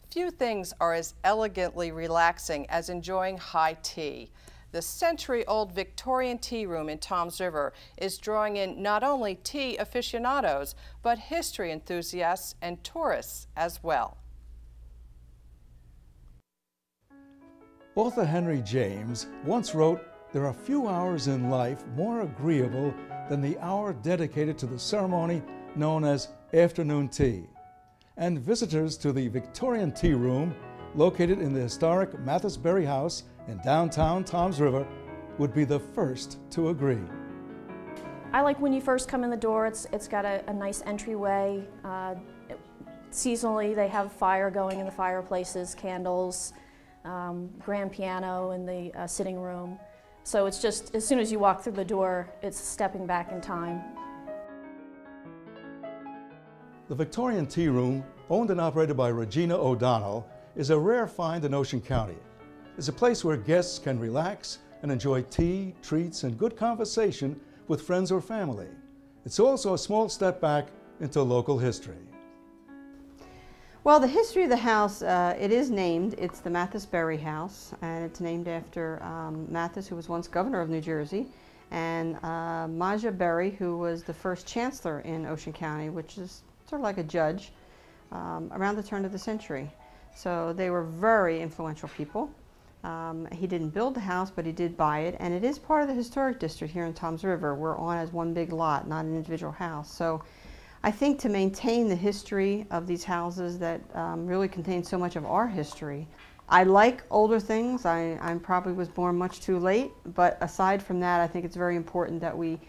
Few things are as elegantly relaxing as enjoying high tea. The century-old Victorian tea room in Toms River is drawing in not only tea aficionados, but history enthusiasts and tourists as well. Author Henry James once wrote, "There are few hours in life more agreeable than the hour dedicated to the ceremony known as afternoon tea." And visitors to the Victorian Tea Room, located in the historic Mathis Berry House in downtown Toms River, would be the first to agree. I like when you first come in the door, it's got a nice entryway. Seasonally, they have fire going in the fireplaces, candles, grand piano in the sitting room. So it's just, as soon as you walk through the door, it's stepping back in time. The Victorian Tea Room, owned and operated by Regina O'Donnell, is a rare find in Ocean County. It's a place where guests can relax and enjoy tea, treats, and good conversation with friends or family. It's also a small step back into local history. Well, the history of the house, it is named, it's the Mathis Berry House, and it's named after Mathis, who was once governor of New Jersey, and Maja Berry, who was the first chancellor in Ocean County, which is sort of like a judge, around the turn of the century. So they were very influential people. He didn't build the house, but he did buy it, and it is part of the historic district here in Toms River. We're on as one big lot, not an individual house. So I think to maintain the history of these houses that really contain so much of our history, I like older things. I probably was born much too late, but aside from that, I think it's very important that we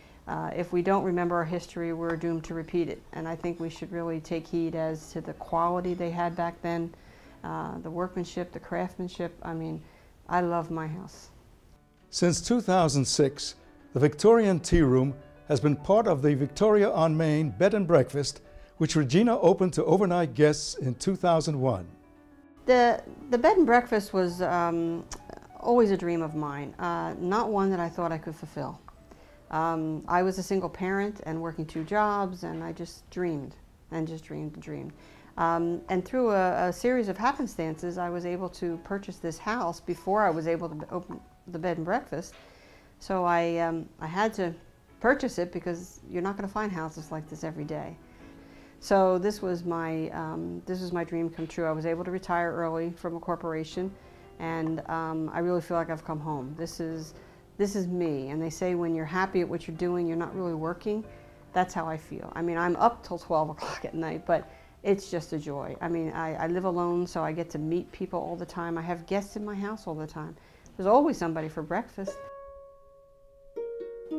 if we don't remember our history, we're doomed to repeat it. And I think we should really take heed as to the quality they had back then, the workmanship, the craftsmanship. I mean, I love my house. Since 2006, the Victorian Tea Room has been part of the Victoria on Main Bed and Breakfast, which Regina opened to overnight guests in 2001. The bed and breakfast was always a dream of mine, not one that I thought I could fulfill. I was a single parent and working 2 jobs, and I just dreamed and just dreamed and dreamed. And through a series of happenstances, I was able to purchase this house before I was able to open the bed and breakfast. So I had to purchase it because you're not going to find houses like this every day. So this was my dream come true. I was able to retire early from a corporation, and I really feel like I've come home. This is me, and they say when you're happy at what you're doing, you're not really working. That's how I feel. I mean, I'm up till 12 o'clock at night, but it's just a joy. I mean, I live alone, so I get to meet people all the time. I have guests in my house all the time. There's always somebody for breakfast.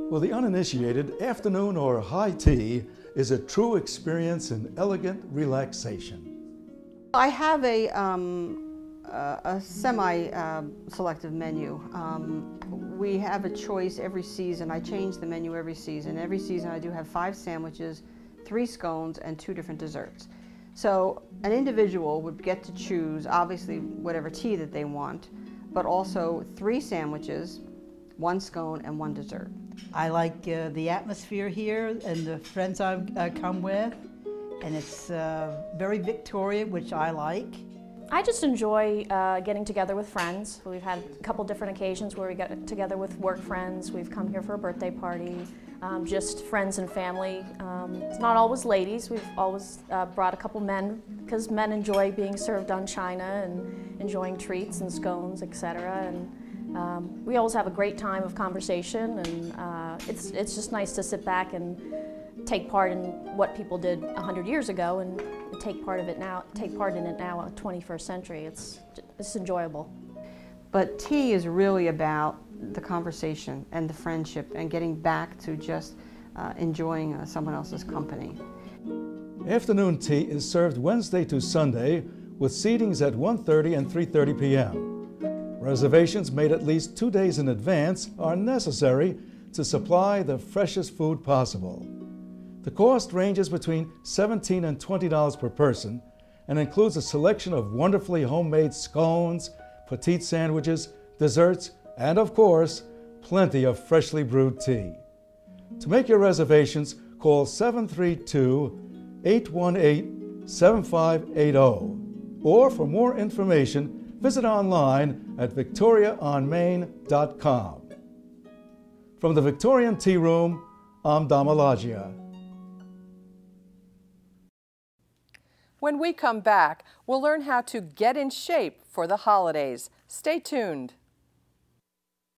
For the uninitiated, afternoon or high tea is a true experience in elegant relaxation. I have a semi-selective menu. We have a choice every season. I change the menu every season. Every season I do have 5 sandwiches, 3 scones, and 2 different desserts. So an individual would get to choose, obviously, whatever tea that they want, but also 3 sandwiches, 1 scone, and 1 dessert. I like the atmosphere here and the friends I come with, and it's very Victorian, which I like. I just enjoy getting together with friends. We've had a couple different occasions where we get together with work friends. We've come here for a birthday party, just friends and family. It's not always ladies. We've always brought a couple men, because men enjoy being served on china and enjoying treats and scones, etc. And we always have a great time of conversation, and it's just nice to sit back and take part in what people did 100 years ago and take part in it now, in the 21st century. It's enjoyable. But tea is really about the conversation and the friendship and getting back to just enjoying someone else's company. Afternoon tea is served Wednesday to Sunday with seatings at 1:30 and 3:30 p.m. Reservations made at least 2 days in advance are necessary to supply the freshest food possible. The cost ranges between $17 and $20 per person and includes a selection of wonderfully homemade scones, petite sandwiches, desserts, and of course, plenty of freshly brewed tea. To make your reservations, call 732-818-7580. or for more information, visit online at victoriaonmain.com. From the Victorian Tea Room, I'm Damalagia. When we come back, we'll learn how to get in shape for the holidays. Stay tuned.